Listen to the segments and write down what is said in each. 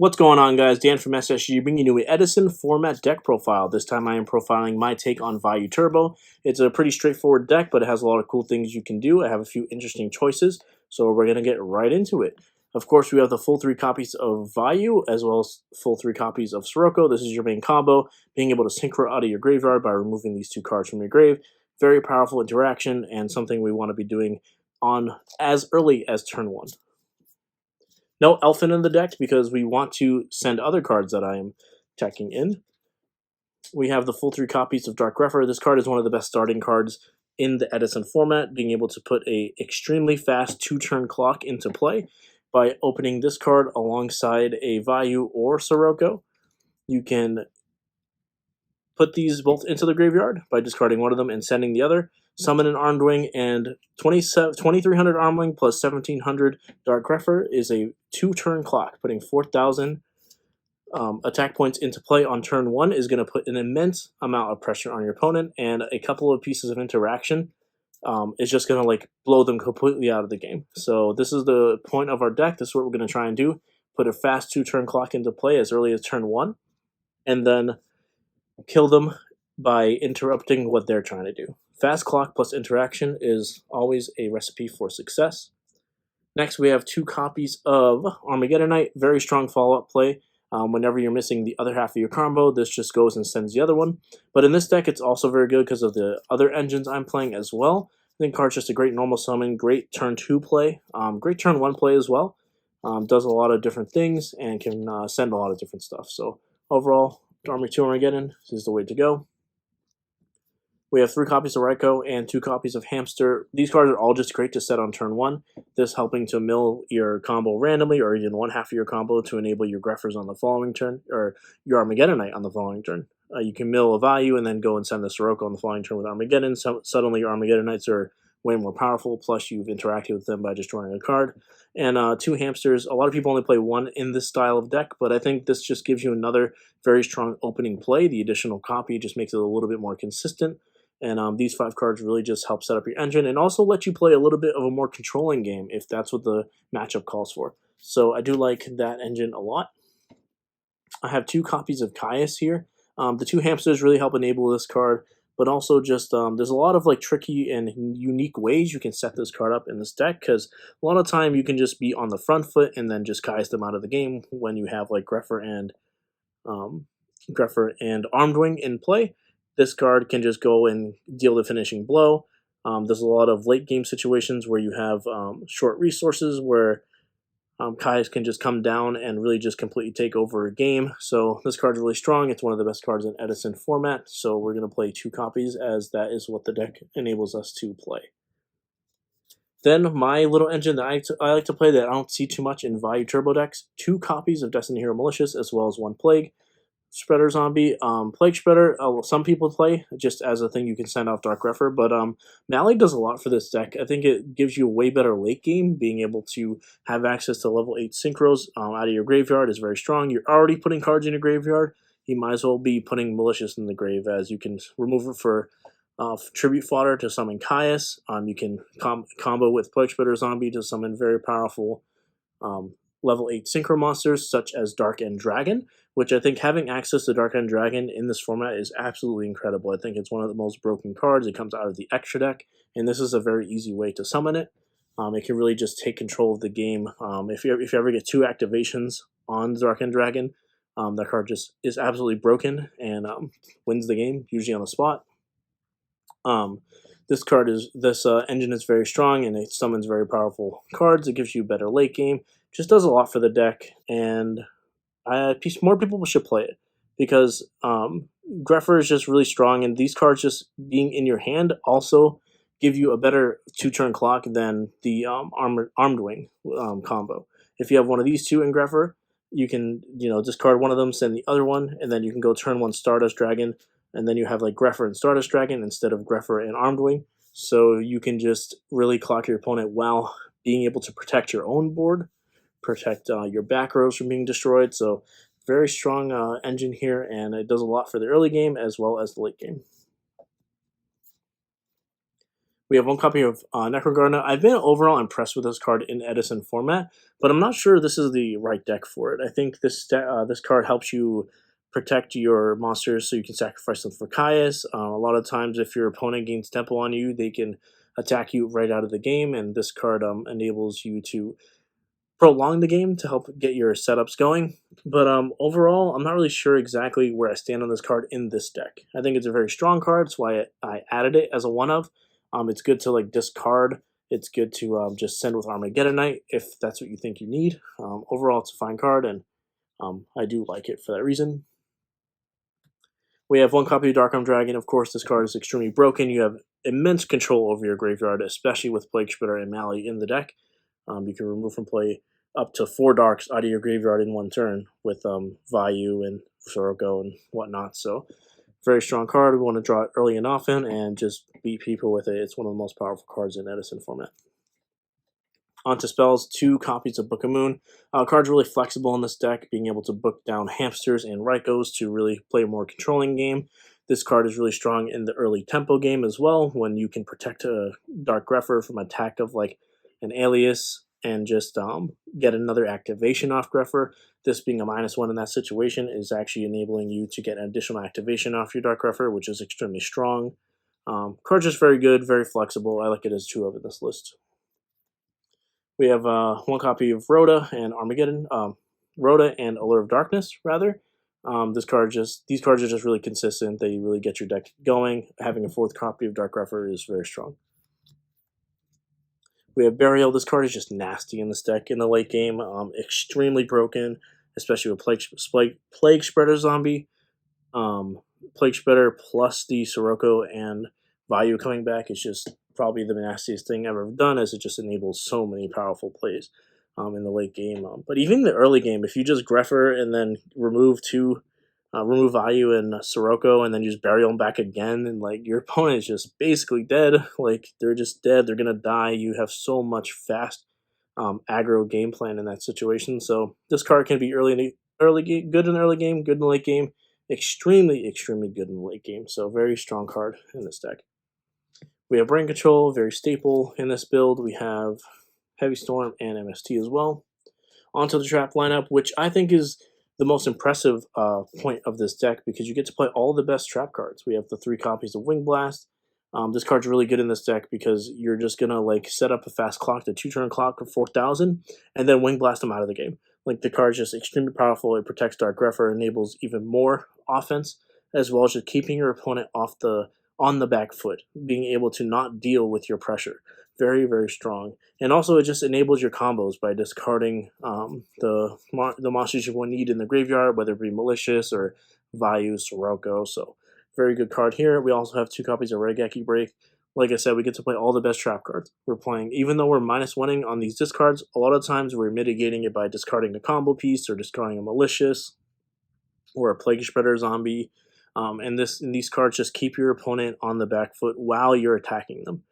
What's going on, guys? Dan from SSG bringing you an Edison format deck profile. This time I am profiling my take on Vayu Turbo. It's a pretty straightforward deck, but it has a lot of cool things you can do. I have a few interesting choices, so we're going to get right into it. Of course, we have the full 3 copies of Vayu, as well as full 3 copies of Sirocco. This is your main combo, being able to synchro out of your graveyard by removing these 2 cards from your grave. Very powerful interaction, and something we want to be doing on as early as turn 1. No elephant in the deck because we want to send other cards that I am checking in. We have the full 3 copies of Dark Grepher. This card is one of the best starting cards in the Edison format, being able to put a extremely fast 2-turn clock into play by opening this card alongside a Vayu or Sirocco. You can put these both into the graveyard by discarding one of them and sending the other. Summon an Armed Wing, and 2300 Armed Wing plus 1700 Dark Grepher is a 2-turn clock. Putting 4000 attack points into play on turn 1 is going to put an immense amount of pressure on your opponent, and a couple of pieces of interaction is just going to like blow them completely out of the game. So this is the point of our deck. This is what we're going to try and do. Put a fast 2-turn clock into play as early as turn 1, and then kill them by interrupting what they're trying to do. Fast clock plus interaction is always a recipe for success. Next, we have 2 copies of Armageddonite. Very strong follow-up play. Whenever you're missing the other half of your combo, this just goes and sends the other one. But in this deck, it's also very good because of the other engines I'm playing as well. I think card's just a great normal summon, great turn 2 play, great turn 1 play as well. Does a lot of different things and can send a lot of different stuff. So overall, Army 2 Armageddon is the way to go. We have 3 copies of Ryko and 2 copies of Hamster. These cards are all just great to set on turn 1. This helping to mill your combo randomly, or even one half of your combo to enable your Grephers on the following turn, or your Armageddonite on the following turn. You can mill a Vayu and then go and send the Sirocco on the following turn with Armageddon. So suddenly your Armageddonites are way more powerful, plus you've interacted with them by just drawing a card. And 2 Hamsters. A lot of people only play 1 in this style of deck, but I think this just gives you another very strong opening play. The additional copy just makes it a little bit more consistent. And these 5 cards really just help set up your engine and also let you play a little bit of a more controlling game if that's what the matchup calls for. So I do like that engine a lot. I have 2 copies of Caius here. The 2 Hamsters really help enable this card, but also just there's a lot of like tricky and unique ways you can set this card up in this deck, because a lot of time you can just be on the front foot and then just Caius them out of the game when you have like Grepher and Armed Wing in play. This card can just go and deal the finishing blow. There's a lot of late game situations where you have short resources where Caius can just come down and really just completely take over a game. So this card's really strong. It's one of the best cards in Edison format. So we're going to play 2 copies as that is what the deck enables us to play. Then my little engine that I like to play that I don't see too much in Vayu Turbo decks. 2 copies of Destiny Hero Malicious as well as 1 Plague Spreader zombie. Plague Spreader, some people play just as a thing you can send off Dark Grepher, but Mally does a lot for this deck. I think it gives you a way better late game. Being able to have access to level 8 synchros out of your graveyard is very strong. You're already putting cards in your graveyard. You might as well be putting Malicious in the grave, as you can remove it for tribute fodder to summon Caius. You can combo with Plague Spreader zombie to summon very powerful level 8 synchro monsters such as Dark End Dragon, which I think having access to Dark End Dragon in this format is absolutely incredible. I think it's one of the most broken cards. It comes out of the extra deck, and this is a very easy way to summon it. It can really just take control of the game. If you ever get 2 activations on Dark End Dragon, that card just is absolutely broken and wins the game, usually on the spot. This engine is very strong, and it summons very powerful cards. It gives you better late game. Just does a lot for the deck, and more people should play it because Grepher is just really strong, and these cards just being in your hand also give you a better 2-turn clock than the Armed Wing combo. If you have one of these 2 in Grepher, you can discard one of them, send the other one, and then you can go turn 1 Stardust Dragon, and then you have like Grepher and Stardust Dragon instead of Grepher and Armed Wing. So you can just really clock your opponent while being able to protect your own board, protect your back rows from being destroyed. So very strong engine here, and it does a lot for the early game as well as the late game. We have one copy of Necro Gardna. I've been overall impressed with this card in Edison format, but I'm not sure this is the right deck for it. I think this card helps you protect your monsters so you can sacrifice them for caius. A lot of times, if your opponent gains tempo on you, they can attack you right out of the game, and this card enables you to prolong the game to help get your setups going. But overall, I'm not really sure exactly where I stand on this card in this deck. I think it's a very strong card. That's why I added it as a one of. It's good to like discard. It's good to just send with Armageddon if that's what you think you need. Overall, it's a fine card, and I do like it for that reason. We have one copy of Dark Arm Dragon. Of course, this card is extremely broken. You have immense control over your graveyard, especially with plaguespreader and Mally in the deck. You can remove from play up to 4 darks out of your graveyard in one turn with Vayu and Sirocco and whatnot. So, very strong card. We want to draw it early and often and just beat people with it. It's one of the most powerful cards in Edison format. Onto spells, 2 copies of Book of Moon. Card's really flexible in this deck, being able to book down hamsters and rykos to really play a more controlling game. This card is really strong in the early tempo game as well, when you can protect a Dark Grepher from attack of like an alias and just get another activation off Grepher. This being a -1 in that situation is actually enabling you to get an additional activation off your Dark Grepher, which is extremely strong. Card's just very good, very flexible. I like it as 2 of in this list. We have one copy of Rhoda and Armageddon, Rhoda and Allure of Darkness, rather. These cards are just really consistent. They really get your deck going. Having a 4th copy of Dark Grepher is very strong. We have Burial. This card is just nasty in this deck in the late game. Extremely broken, especially with Plaguespreader zombie. Plaguespreader plus the Sirocco and Vayu coming back is just probably the nastiest thing I've ever done, as it just enables so many powerful plays in the late game. But even in the early game, if you just grepher and then remove Vayu and Sirocco and then just Burial them back again, and like your opponent is just basically dead. Like they're just dead. They're gonna die. You have so much fast aggro game plan in that situation. So this card can be good in the early game, good in the late game, extremely good in the late game. So very strong card in this deck. We have Brain Control, very staple in this build. We have Heavy Storm and MST as well. Onto the trap lineup, which I think is the most impressive point of this deck, because you get to play all the best trap cards. We have the 3 copies of Wing Blast. This card's really good in this deck because you're just gonna like set up a fast clock, the 2-turn clock of 4,000, and then Wing Blast them out of the game. Like the card's just extremely powerful. It protects Dark Grepher, enables even more offense, as well as just keeping your opponent on the back foot, being able to not deal with your pressure. Very strong. And also it just enables your combos by discarding the monsters you will need in the graveyard, whether it be malicious or Vayu, Sirocco. So very good card here. We also have 2 copies of raigeki Break. Like I said, we get to play all the best trap cards. We're playing, even though we're -1ing on these discards, a lot of times we're mitigating it by discarding a combo piece or discarding a malicious or a plaguespreader zombie. And these cards just keep your opponent on the back foot while you're attacking them.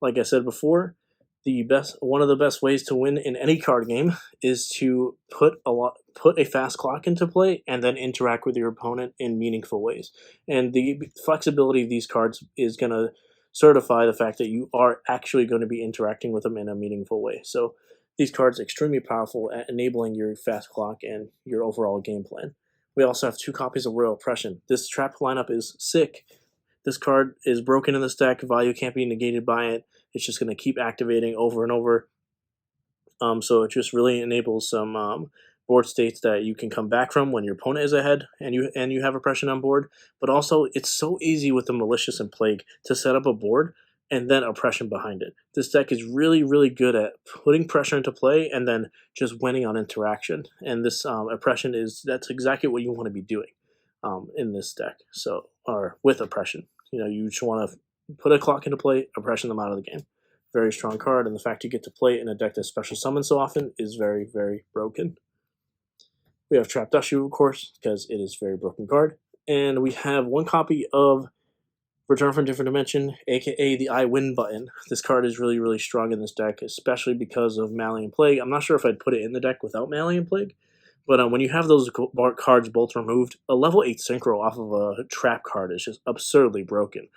Like I said before, one of the best ways to win in any card game is to put a fast clock into play and then interact with your opponent in meaningful ways. And the flexibility of these cards is going to certify the fact that you are actually going to be interacting with them in a meaningful way. So these cards are extremely powerful at enabling your fast clock and your overall game plan. We also have 2 copies of Royal Oppression. This trap lineup is sick. This card is broken in this deck. Value can't be negated by it. It's just going to keep activating over and over. So it just really enables some board states that you can come back from when your opponent is ahead and you have oppression on board. But also, it's so easy with the malicious and plague to set up a board and then oppression behind it. This deck is really good at putting pressure into play and then just winning on interaction. And this oppression that's exactly what you want to be doing in this deck. So, or with oppression, you just want to put a clock into play, oppression them out of the game. Very strong card, and the fact you get to play it in a deck that special summons so often is very broken. We have Trap Dustshoot, of course, because it is a very broken card. And we have 1 copy of Return from Different Dimension, aka the I Win button. This card is really strong in this deck, especially because of Mally and Plague. I'm not sure if I'd put it in the deck without Mally and Plague, but when you have those cards both removed, a level 8 synchro off of a trap card is just absurdly broken.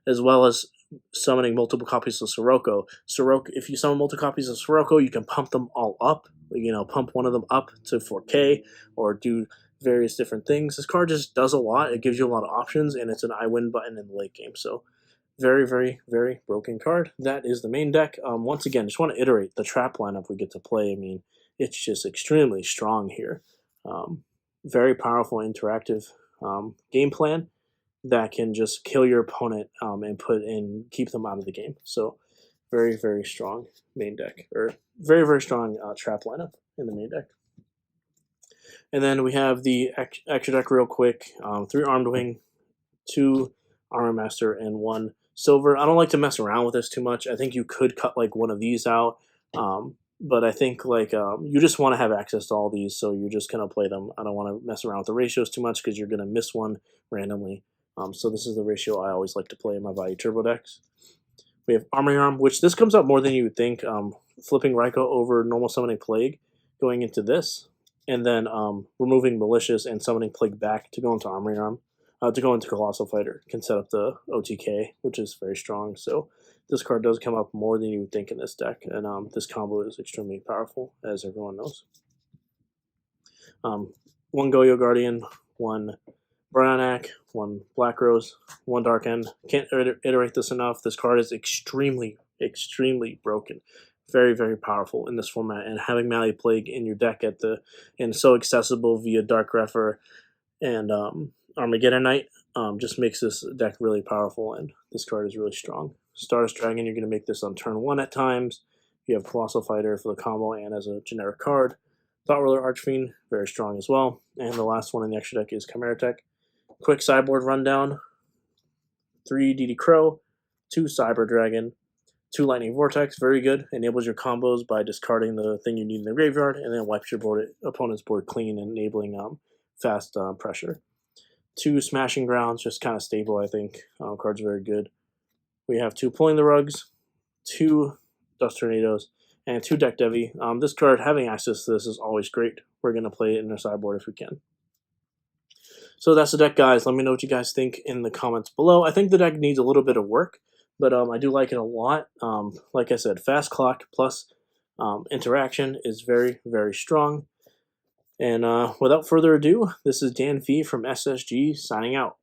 As well as summoning multiple copies of Sirocco. Sirocco, if you summon multiple copies of Sirocco, you can pump them all up. You know, pump one of them up to 4K or do various different things. This card just does a lot. It gives you a lot of options, and it's an I win button in the late game. So very, very, very broken card. That is the main deck. Once again, just want to iterate the trap lineup we get to play. I mean, it's just extremely strong here. Very powerful interactive game plan that can just kill your opponent and keep them out of the game. So very, very strong main deck, or very, very strong trap lineup in the main deck. And then we have the extra deck real quick. 3 Armed Wing, 2 Armor Master, and 1 Silver. I don't like to mess around with this too much. I think you could cut like one of these out. But I think like you just want to have access to all these, so you're just going to play them. I don't want to mess around with the ratios too much because you're going to miss one randomly. So this is the ratio I always like to play in my Vayu Turbo decks. We have Armory Arm, which this comes up more than you would think. Flipping Ryko over normal summoning Plague, going into this, and then removing Malicious and summoning Plague back to go into Armory Arm. To go into Colossal Fighter can set up the OTK, which is very strong. So this card does come up more than you would think in this deck, and this combo is extremely powerful, as everyone knows. 1 Goyo Guardian, 1 brionac, 1 Black Rose, 1 Dark End. Can't iterate this enough. This card is extremely, extremely broken. Very, very powerful in this format, and having Mally Plague in your deck and so accessible via Dark Grepher and Armageddon Knight just makes this deck really powerful, and this card is really strong. Stardust Dragon, you're going to make this on turn 1 at times. You have Colossal Fighter for the combo and as a generic card. Thought Ruler Archfiend, very strong as well. And the last one in the extra deck is Chimera Tech. Quick sideboard rundown. 3 DD Crow, 2 Cyber Dragon, 2 Lightning Vortex, very good. Enables your combos by discarding the thing you need in the graveyard, and then wipes your opponent's board clean, enabling fast pressure. 2 Smashing Grounds, just kind of stable, I think. Card's very good. We have 2 Pulling the Rugs, 2 Dust Tornadoes, and 2 Deck Devi. This card, having access to this is always great. We're going to play it in our sideboard if we can. So that's the deck, guys. Let me know what you guys think in the comments below. I think the deck needs a little bit of work, but I do like it a lot. Like I said, fast clock plus interaction is very, very strong. And without further ado, this is Dan V from SSG signing out.